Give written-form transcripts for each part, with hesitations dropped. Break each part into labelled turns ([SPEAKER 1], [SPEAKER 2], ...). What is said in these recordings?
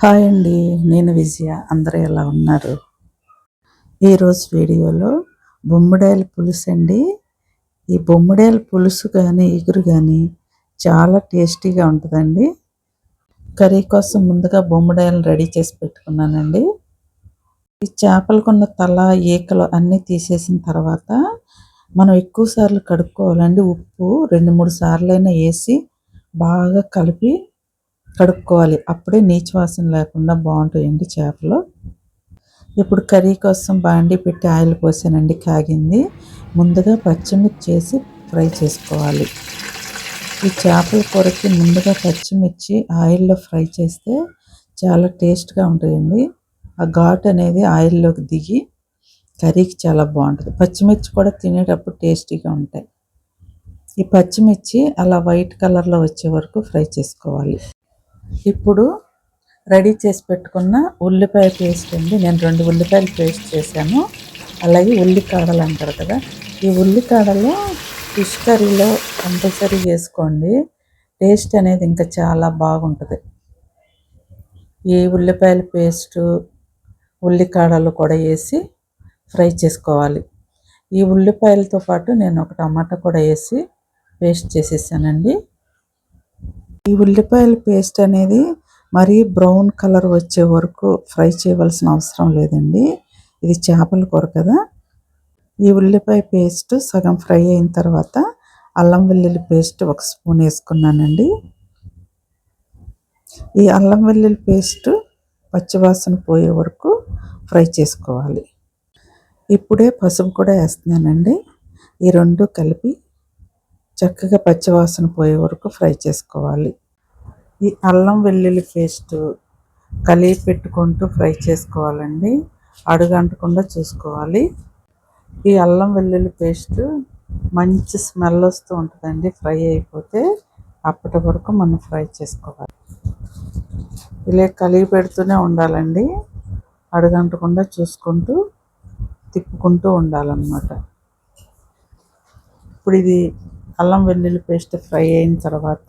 [SPEAKER 1] Hi అండి. నేను విజయ. అందరూ ఎలా ఉన్నారు? ఈరోజు వీడియోలో బొమ్మిడాయల పులుసు అండి. ఈ బొమ్మిడాయల పులుసు కానీ, ఇగురు కానీ చాలా టేస్టీగా ఉంటుందండి. కర్రీ కోసం ముందుగా బొమ్మిడాయలను రెడీ చేసి పెట్టుకున్నానండి. ఈ చేపలకున్న తల, ఈకలు అన్నీ తీసేసిన తర్వాత మనం ఎక్కువ సార్లు కడుక్కోవాలండి. ఉప్పు 2-3 సార్లైనా వేసి బాగా కలిపి కడుక్కోవాలి. అప్పుడే నీచు వాసన లేకుండా బాగుంటాయండి చేపలు. ఇప్పుడు కర్రీ కోసం బాండీ పెట్టి ఆయిల్ పోసానండి, కాగింది. ముందుగా పచ్చిమిర్చి వేసి ఫ్రై చేసుకోవాలి. ఈ చేపల కూరకి ముందుగా పచ్చిమిర్చి ఆయిల్లో ఫ్రై చేస్తే చాలా టేస్ట్గా ఉంటాయండి. ఆ ఘాటు అనేది ఆయిల్లోకి దిగి కర్రీకి చాలా బాగుంటుంది. పచ్చిమిర్చి కూడా తినేటప్పుడు టేస్టీగా ఉంటాయి. ఈ పచ్చిమిర్చి అలా వైట్ కలర్లో వచ్చే వరకు ఫ్రై చేసుకోవాలి. ఇప్పుడు రెడీ చేసి పెట్టుకున్న ఉల్లిపాయ పేస్ట్ అండి. నేను 2 ఉల్లిపాయలు పేస్ట్ చేశాను. అలాగే ఉల్లికాడలు అంటారు కదా, ఈ ఉల్లికాడలు ఫిష్ కర్రీలో కంపల్సరీ వేసుకోండి. టేస్ట్ అనేది ఇంకా చాలా బాగుంటుంది. ఈ ఉల్లిపాయల పేస్టు, ఉల్లికాడలు కూడా వేసి ఫ్రై చేసుకోవాలి. ఈ ఉల్లిపాయలతో పాటు నేను ఒక టమాటా కూడా వేసి పేస్ట్ చేసేసానండి. ఈ ఉల్లిపాయల పేస్ట్ అనేది మరీ బ్రౌన్ కలర్ వచ్చే వరకు ఫ్రై చేయవలసిన అవసరం లేదండి. ఇది చేపల కూర కదా. ఈ ఉల్లిపాయ పేస్ట్ సగం ఫ్రై అయిన తర్వాత అల్లం వెల్లుల్లి పేస్ట్ 1 స్పూన్ వేసుకున్నానండి. ఈ అల్లం వెల్లుల్లి పేస్ట్ పచ్చివాసన పోయే వరకు ఫ్రై చేసుకోవాలి. ఇప్పుడే పసుపు కూడా వేస్తున్నానండి. ఈ 2 కలిపి చక్కగా పచ్చివాసన పోయే వరకు ఫ్రై చేసుకోవాలి. ఈ అల్లం వెల్లుల్లి పేస్ట్ కలిపి పెట్టుకుంటూ ఫ్రై చేసుకోవాలండి. అడుగంటకుండా చూసుకోవాలి. ఈ అల్లం వెల్లుల్లి పేస్ట్ మంచి స్మెల్ వస్తూ ఉంటుందండి ఫ్రై అయిపోతే. అప్పటి వరకు మనం ఫ్రై చేసుకోవాలి. ఇలా కలిపి పెడుతూనే ఉండాలండి. అడుగంటకుండా చూసుకుంటూ తిప్పుకుంటూ ఉండాలన్నమాట. ఇప్పుడు ఇది అల్లం వెల్లుల్లి పేస్ట్ ఫ్రై అయిన తర్వాత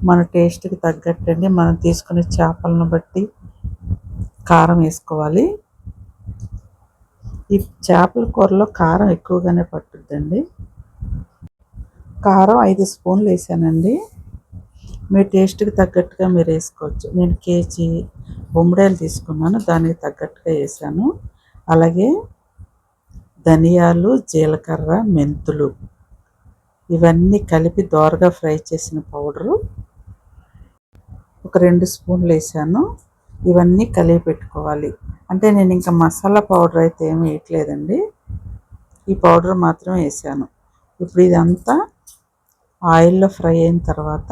[SPEAKER 1] మన టేస్ట్కి తగ్గట్టండి, మనం తీసుకునే చేపలను బట్టి కారం వేసుకోవాలి. ఈ చేపల కూరలో కారం ఎక్కువగానే పట్టుద్దండి. కారం 5 స్పూన్లు వేసానండి. మీ టేస్ట్కి తగ్గట్టుగా మీరు వేసుకోవచ్చు. నేను కేజీ బొమ్మిడాయలు తీసుకున్నాను, దానికి తగ్గట్టుగా వేసాను. అలాగే ధనియాలు, జీలకర్ర, మెంతులు ఇవన్నీ కలిపి దోరగా ఫ్రై చేసిన పౌడరు ఒక 2 స్పూన్లు వేసాను. ఇవన్నీ కలిపి పెట్టుకోవాలి. అంటే నేను ఇంకా మసాలా పౌడర్ అయితే ఏమీ వేయట్లేదండి, ఈ పౌడర్ మాత్రం వేసాను. ఇప్పుడు ఇదంతా ఆయిల్లో ఫ్రై అయిన తర్వాత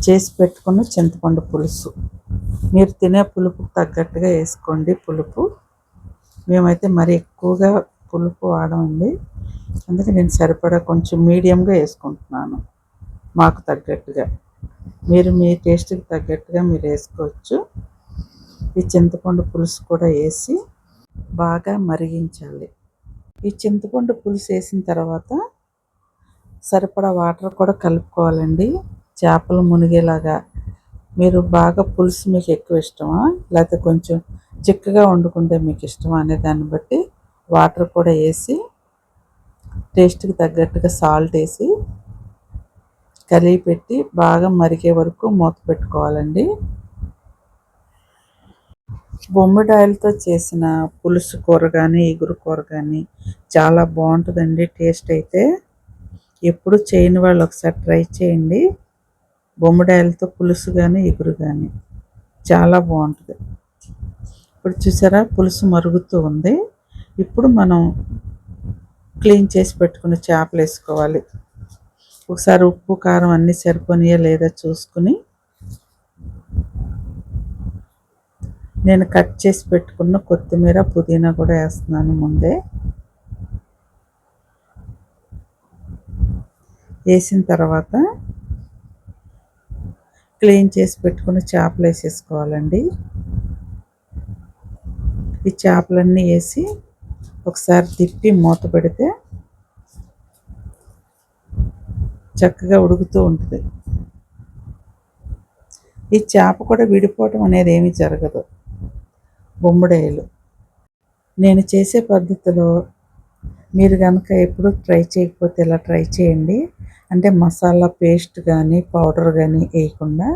[SPEAKER 1] చేసి పెట్టుకున్న చింతపండు పులుసు, మీరు తినే పులుపుకు తగ్గట్టుగా వేసుకోండి. పులుపు మేమైతే మరి ఎక్కువగా పులుపు వాడమండి, అందుకే నేను సరిపడా కొంచెం మీడియంగా వేసుకుంటున్నాను. మాకు తగ్గట్టుగా మీరు మీ టేస్ట్కి తగ్గట్టుగా మీరు వేసుకోవచ్చు. ఈ చింతపండు పులుసు కూడా వేసి బాగా మరిగించాలి. ఈ చింతపండు పులుసు వేసిన తర్వాత సరిపడా వాటర్ కూడా కలుపుకోవాలండి, చేపలు మునిగేలాగా. మీరు బాగా పులుసు మీకు ఎక్కువ ఇష్టమా, లేకపోతే కొంచెం చిక్కగా వండుకుంటే మీకు ఇష్టమా అనే దాన్ని బట్టి వాటర్ కూడా వేసి టేస్ట్కి తగ్గట్టుగా సాల్ట్ వేసి కలిపి పెట్టి బాగా మరిగే వరకు మూత పెట్టుకోవాలండి. బొమ్మిడాయలతో చేసిన పులుసు కూర కానీ, ఇగురు కూర కానీ చాలా బాగుంటుందండి. టేస్ట్ అయితే ఎప్పుడు చేయని వాళ్ళు ఒకసారి ట్రై చేయండి. బొమ్మిడాయలతో పులుసు కానీ, ఇగురు కానీ చాలా బాగుంటుంది. ఇప్పుడు చూసారా, పులుసు మరుగుతూ ఉంది. ఇప్పుడు మనం క్లీన్ చేసి పెట్టుకున్న చేపలు వేసుకోవాలి. ఒకసారి ఉప్పు, కారం అన్నీ సరిపోనియా లేదా చూసుకుని, నేను కట్ చేసి పెట్టుకున్న కొత్తిమీర, పుదీనా కూడా వేస్తున్నాను. ముందే వేసిన తర్వాత క్లీన్ చేసి పెట్టుకున్న చేపలు వేసేసుకోవాలండి. ఈ చేపలన్నీ వేసి ఒకసారి తిప్పి మూత పెడితే చక్కగా ఉడుకుతూ ఉంటుంది. ఈ చేప కూడా విడిపోవటం అనేది ఏమీ జరగదు. బొమ్మిడాయిలు నేను చేసే పద్ధతిలో మీరు కనుక ఎప్పుడు ట్రై చేయకపోతే ఇలా ట్రై చేయండి. అంటే మసాలా పేస్ట్ కానీ పౌడర్ కానీ వేయకుండా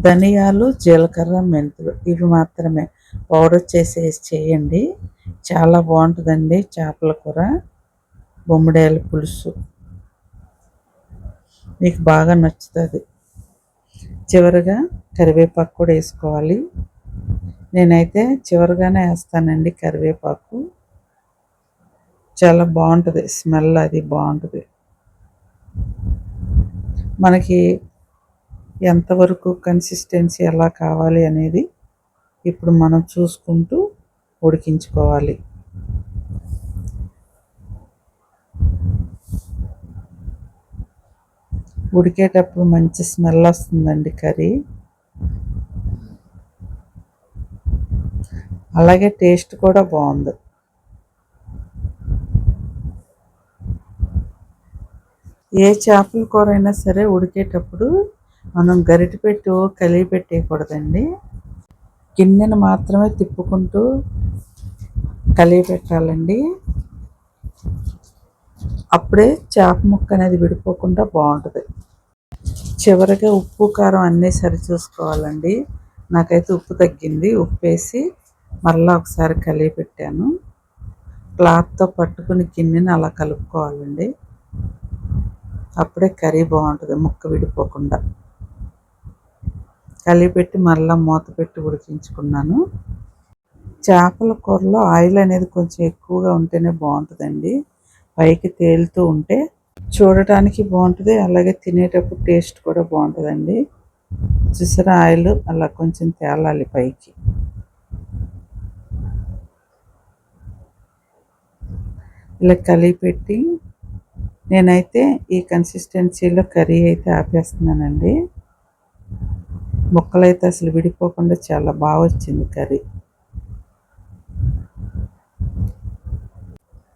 [SPEAKER 1] ధనియాలు, జీలకర్ర, మెంతులు ఇవి మాత్రమే పౌడర్ చేసేసి చేయండి. చాలా బాగుంటుందండి చేపల కూర, బొమ్మిడాయల పులుసు. మీకు బాగా నచ్చుతుంది. చివరిగా కరివేపాకు కూడా వేసుకోవాలి. నేనైతే చివరిగానే వేస్తానండి కరివేపాకు. చాలా బాగుంటుంది, స్మెల్ అది బాగుంటుంది. మనకి ఎంతవరకు కన్సిస్టెన్సీ ఎలా కావాలి అనేది ఇప్పుడు మనం చూసుకుంటూ ఉడికించుకోవాలి. ఉడికేటప్పుడు మంచి స్మెల్ వస్తుందండి కర్రీ. అలాగే టేస్ట్ కూడా బాగుంది. ఏ చేపల కూర అయినా సరే ఉడికేటప్పుడు మనం గరిటె పెట్టి కలిగి పెట్టేయకూడదండి. గిన్నెను మాత్రమే తిప్పుకుంటూ కలిగి పెట్టాలండి. అప్పుడే చేప ముక్క అనేది విడిపోకుండా బాగుంటుంది. చివరిగా ఉప్పు కారం అన్నీ సరి చూసుకోవాలండి. నాకైతే ఉప్పు తగ్గింది. ఉప్పు వేసి మరలా ఒకసారి కలిగి పెట్టాను. క్లాత్తో పట్టుకుని గిన్నెని అలా కలుపుకోవాలండి. అప్పుడే కర్రీ బాగుంటుంది, ముక్క విడిపోకుండా. కలిపెట్టి మరలా మూత పెట్టి ఉడికించుకున్నాను. చేపల కూరలో ఆయిల్ అనేది కొంచెం ఎక్కువగా ఉంటేనే బాగుంటుందండి. పైకి తేలుతూ ఉంటే చూడటానికి బాగుంటుంది, అలాగే తినేటప్పుడు టేస్ట్ కూడా బాగుంటుందండి. చూసారా, ఆయిల్ అలా కొంచెం తేలాలి పైకి. ఇలా కలిపెట్టి నేనైతే ఈ కన్సిస్టెన్సీలో కర్రీ అయితే ఆపేస్తున్నానండి. ముక్కలైతే అసలు విడిపోకుండా చాలా బాగా వచ్చింది కర్రీ.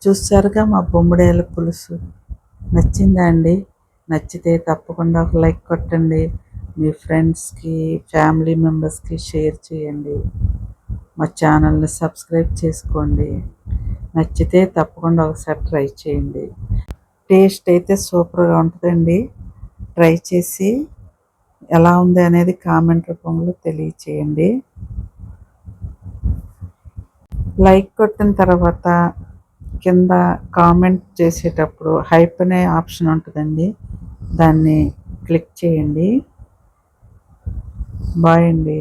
[SPEAKER 1] చూసారుగా మా బొమ్మిడాయల పులుసు. నచ్చిందా అండి? నచ్చితే తప్పకుండా ఒక లైక్ కొట్టండి. మీ ఫ్రెండ్స్కి, ఫ్యామిలీ మెంబర్స్కి షేర్ చేయండి. మా ఛానల్ని సబ్స్క్రైబ్ చేసుకోండి. నచ్చితే తప్పకుండా ఒకసారి ట్రై చేయండి. టేస్ట్ అయితే సూపర్గా ఉంటుందండి. ట్రై చేసి ఎలా ఉంది అనేది కామెంట్ రూపంలో తెలియచేయండి. లైక్ కొట్టిన తర్వాత కింద కామెంట్ చేసేటప్పుడు హైప్ అనే ఆప్షన్ ఉంటుందండి, దాన్ని క్లిక్ చేయండి. బాయ్ అండి.